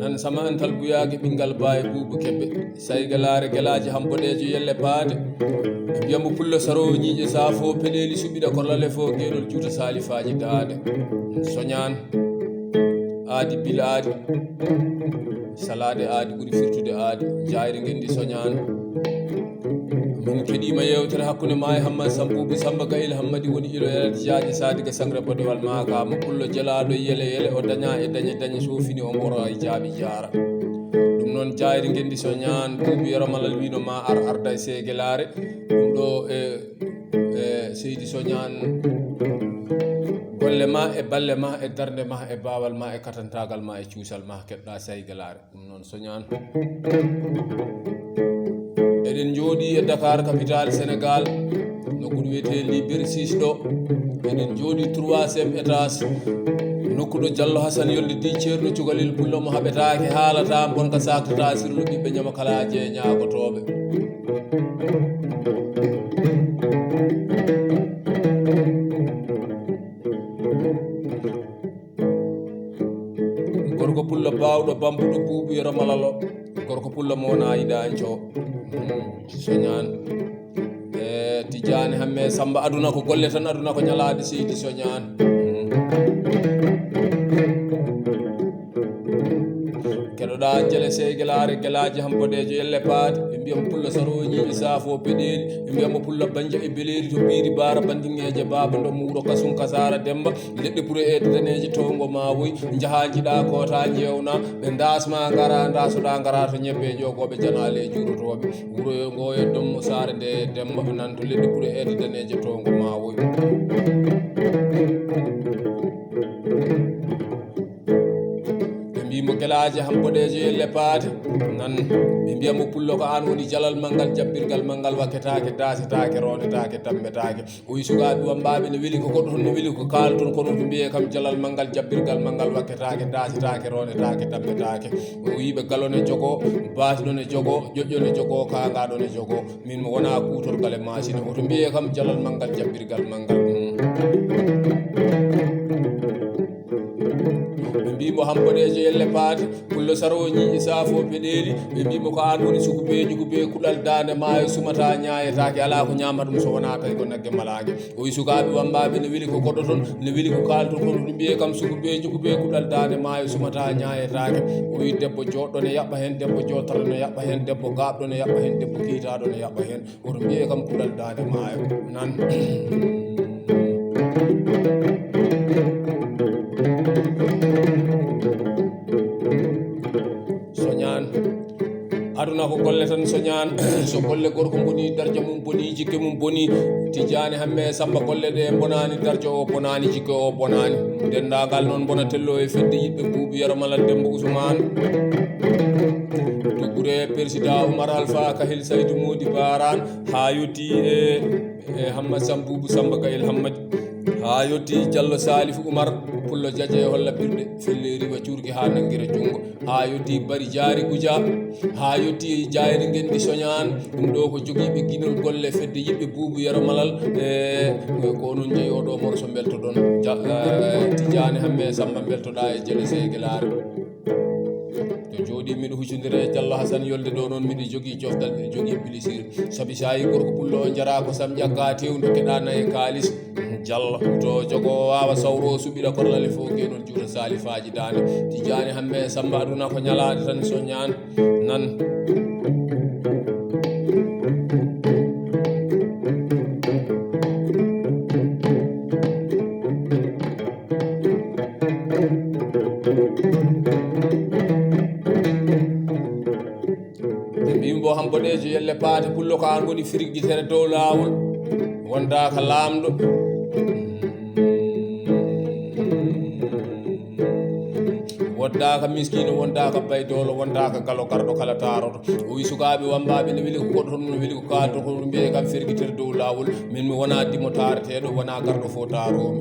nan sama antal buyaage ɓingal baye buubu kebbe saygalare gelaji hamboɗejo yelle paade mbiyamo pullo sarowo ñiiƴe saafo peɗeli suɓiɗa korlale fo gueɗol juuta salifaji daade soñan aadi bila aadi salade aadi ɓuuri firtude aadi jayri gendi soñan min keɗima yewtere hakkude ma e Hammad Samboubou Samba Gayel Hammadi woni ilo yelade jaaji sadiga sangre bodewal makama pullo jelaɗo yele yele o daña e dañe so fini o mboro e jaaɓi jara ɗum noon jayri gendi soñan Boubou Yero Malal wino ma arda e segelare ɗum ɗo e seydi soñan golle ma e balle ma e darde ma e bawal ma e katantagal ma e cuusal ma keɓɗa saygalare ɗum noon soñan eɗen jooɗi e Dakar capitale Sénégal nokkuɗo wiyete Liberté 6 ɗo eɗen jooɗi 3e étage nokkuɗo Diallo Hassane yolde di ceerno cukalel pullo mo haɓetake haalata bonka saktata sirlu ɓiɓɓe ñama kalaji e ñagotoɓe gorko pullo bawɗo bambuɗo Boubou Yero Malal o gorko pullo mo wona yiɗanco soñan Tidiane Hamme Samba aduna ko golle tan aduna ko ñalade seydi soñan keɗoɗa jele seygelare gelaji hamboɗejo yelle paade ɓe mbiyamo pullo sarowo ñiiƴe saafo peɗeli ɓe mbiyamo pullo banja e beleri to ɓiiri bara bandingeje baba ndo muuro kasum kasara demba leɗɗe ɓuuri e daneji tongo ma woy jaaha jiiɗa kota jewna ɓe dasma gara dasoɗa gara to ñebbe jogoɓe janale e juurotoɓe wuuro ngo e dommo sare nde demba nan to leɗɗe ɓuuri e daneji tongo ma woy mbimo gelaji hamboɗejo yelle paade nan ɓe mbiyamo pullo ko an woni jalal mangal jabbirgal mangal wakketake dasetake ronetake tambetake o wi sukaɓe wambaɓe ne weeli ko goɗɗo toon ne weeli ko kalton kono to mbiye kam jalal mangal jabbirgal mangal wakketake dasetake ronetake tambetake o wiɓe galone jogo baatiɗon e jogo ƴoƴƴone jogo kagaɗon e jogo min mo wona kutorgal e machine oto mbiye kam jalal mangal jabbirgal mangal ɓe mbimo hamboɗejo yelle paade pullo sarowo ñiiƴe saafo peɗeli ɓe mbimo ko an woni sukubeji ko be kuɗal dande maayo sumata ñayetake ala ko ñama ɗum so wona tawi ko nagge malake o wi sukaɓe wambaɓe ne weeli ko goɗɗo toon ne weeli ko kalton kono to mbiye kam sukubeji ko be kuɗal dande maayo sumata ñayetake o wi debbo joɗɗo ne yaɓɓa hen debbo jottaɗo ne yaɓɓa hen debbo gaɓɗo ne yaɓɓa hen debbo kiitaɗo ne yaɓɓa hen oto mbiye kam kuɗal dande maayo nan soñan aduna ko golle tan soñan so golle gorko boni darja mum boni jikke mum boni Tidiane Hamme Samba golle ɗe bonani darja o bonani jikke o bonani dendagal noon bona tello e fedde yiɓɓe Boubou Yero Malal Demba Ousmane to ɓuure président Oumar Alpha Kahil Saydou Mody Baran ha yetti e Hammad Samboubou Samba Gayel Hammadi ha yetti Diallo Salif Oumar pullo jaje holla birɗe felle riwa curki ha nanguira jungo ha yetti Bari Diary Goudia ha yetti jayri gendi soñan ɗum ɗo ko joguiɓe guinol golle fedde yiɓɓe Boubou Yero Malal ko onon jeeyoɗo morso beltoɗon Tidiane Hamme Samba beltoɗa e jele segelare to jooɗi miɗo huccodira e Diallo Hassane yolde ɗo noon miɗo jogui jofdal miɗo jogui bilisir saabi sa yi gorko pullo o jara ko sam ƴagga tewdo keɗa nayi kalis Diallo to jogo wawa sawro suɓiɗa korlale fo guenol juuta salifaji dande Tidiane Hamme Samba aduna ko ñalade tan soñan nan mbimbo hamboɗejo yelle paate pullo ko an woni firigguitere dow lawol wonda ka lamɗo woddaka miskino wondaka baydolo wondaka galo garɗo kala taroto o wi sukaɓe wambaɓe ne weeli ko goɗɗo toon no weeli ko kalto ko mbiye kam ferguitere dow lawol min mi wona dimo tareteɗo wona garɗo fo taromi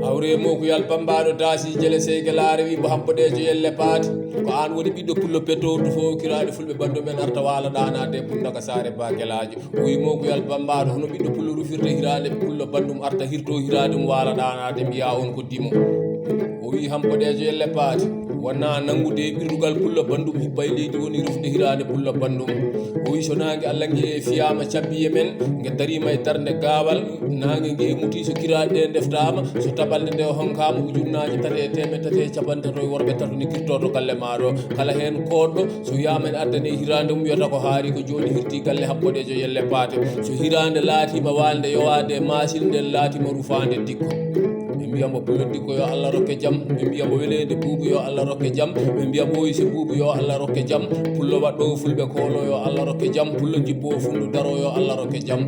hawremo ko yalpambaɗo daasi jele seygelare wimo hampoɗejo yelle paati ko an woni ɓiɗɗo pullo petowdu fo kiraɗe fulɓe bandu men arta wala ɗanade pundaga sare bakelaji o wimo ko yalpambaɗo hono ɓiɗɗo pullo rufirta hirade pullo bandum arta hirto hiradum wala ɗanade mbiya on ko dimo o wi hampoɗejo yelle paati wonna nangude ɓirdugal pullo bandum hibba e leydi woni rufde hirade pullo bandum o wi so nangue allah gue fiyama cabbiye men gue darima e darde gawal nangue gue muti so kiraɗe ɗe deftama so tabalde nde honkama ujunnaji 3 temed 3 capantato e worɓe tato ni kirtoto galle maɗo kala hen koɗɗo so wiyama en addane hirande mum wiyata ko haari ko joni hirti galle hampoɗejo yelle paate so hirande laatima walde yowade masil nde laatima rufande dikko mbiyamo pullo dikko yo Allah rokke jam ɓe mbiyamo welede buubu yo Allah rokke jam ɓe mbiyamo oyse buubu yo Allah rokke jam pullo waɗɗo fulɓe koolo yo Allah rokke jam pullo jibbo fundu daro yo Allah rokke jam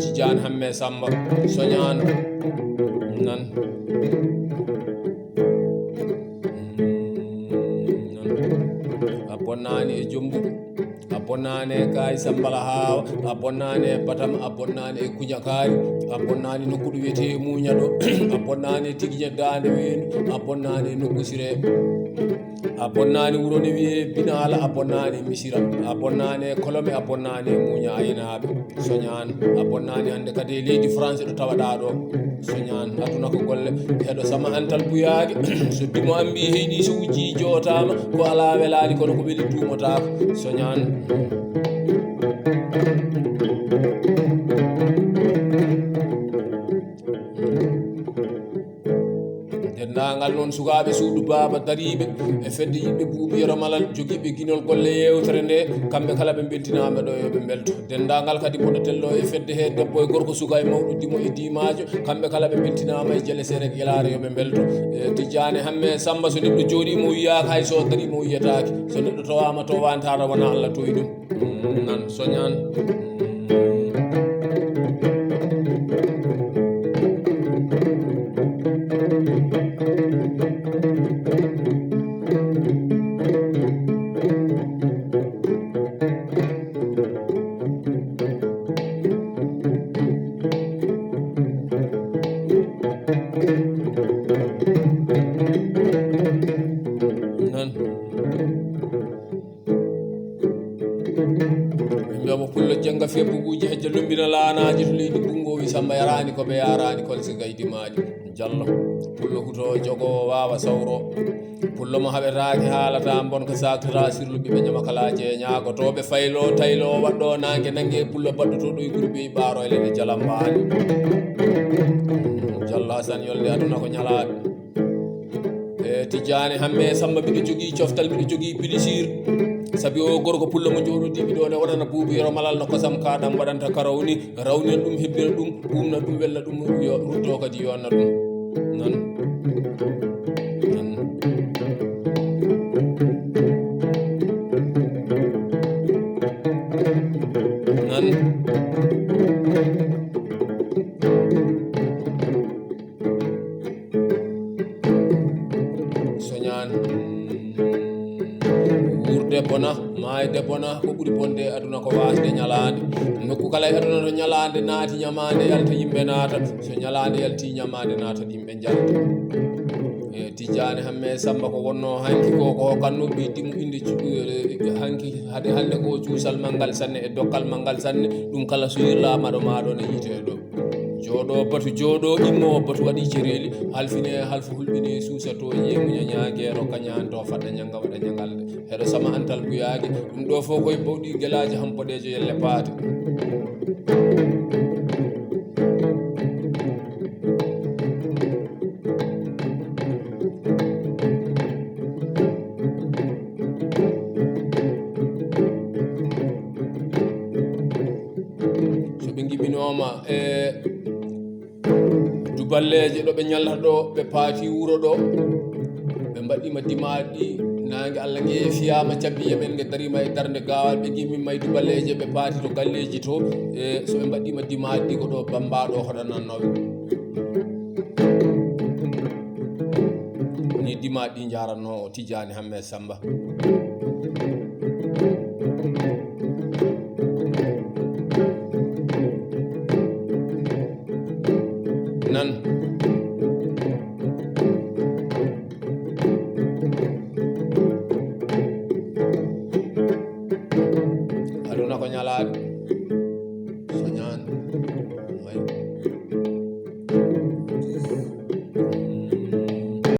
Tidiane Hamme Samba soñano nan a bonnani e jombugu a bonnani e kayi sambala hawa a bonnani e batam a bonnani e kuñakari a bonnani nokku ɗo wiyete muñaɗo a bonnani e tigui dande weeni a bonnani e nokku sire a bonnani wuro ne wiye binala a bonnani e misira a bonnani e kolome a bonnani e muña aynaɓe soñane a bonnani hande kadi e leydi France ɗo tawaɗa ɗo soñane aduna ko golle heɗo sama antal buyaki so dimo ambi heyɗi so wujji jotama ko ala welani kono ko weeli tumotako soñane dendagal noon sukaɓe suudu baba dariɓe e fedde yimɓe buuɓi yero malal joguiɓe guinol golle yewtere nde kamɓe kala ɓe beltinama ɗo yoɓe belto dendagal kadi moɗo tello e fedde he debbo e gorko suka e mawɗo dimo e dimajo kamɓe kala ɓe beltinama e jele sere elare yoɓe belto Tidiane Hamme Samba so neɗɗo joɗimo wiyaka hay so darimo wiyataki so neɗɗo towama to wantara wona Allah toyi ɗum nan soñan mbiyamo pullo jangga febbuguji hejja lombina laanaji to leydi bungo wi Samba yarani koɓe yarani kolse gaydimaji Diallo pullo huto jogowo wawa sawro pullo mo haɓetake haalata bonka saktata sirlu ɓiɓe ñamakalaji e ñagotoɓe faylo taylo waɗɗo nangue nangue pullo baɗɗotoɗo e guri ɓe ɓaaro e leɗe jalambani Diallo Hassane yolde aduna ko ñalaɗe Tidiane Hamme Samba mbiɗo jogui coftal mbiɗo jogui pilisir sabi o gorko pullo mo joɗodiɓe ɗo ne waɗana buubu yero malal no kosam kaɗam waɗanta karawni rawnen ɗum hebbina ɗum ɓumna ɗum wella ɗum yo rutto kadi yonna ɗum nan soñane wurde bona maayde bona ko ɓuri bonde aduna ko wasde ñalade nokku kala e aduna to ñalade naati ñamade yalta yimɓe naata so ñalade yalti ñamade naata yimɓe jalta Tidiane Hamme Samba ko wonno hanki ko hokkanno ɓeydimo inde hanki hade hande ko cuusal mangal sanne e dokkal mangal sanne ɗum kala so yirlama ɗo maɗo ne yite ɗo joɗo batu joɗo immowo batu waɗi cereli halfine halfu hulɓine suusato yemuña ñaguero kañanto faɗɗa ñanga waɗa ñagalde heɗo sama antal buyaki ɗum ɗo fof koye bawɗi guelaji hampoɗejo yelle paate so ɓe giɓinoma duballeje ɗo ɓe ñallata ɗo ɓe paati wuro ɗo ɓe mbaɗima dimaɗi nange Allah nge fiyama cabbiye men nge darima e darde gawal ɓe gimmi maydu baleje ɓe paati to galleji to e so ɓe mbaɗima dimaji ɗi ko ɗo bambaɗo hoɗanannoɓe ni dimaji ɗi jaranno o Tidiani Hammet Samba nan aduna ko ñalade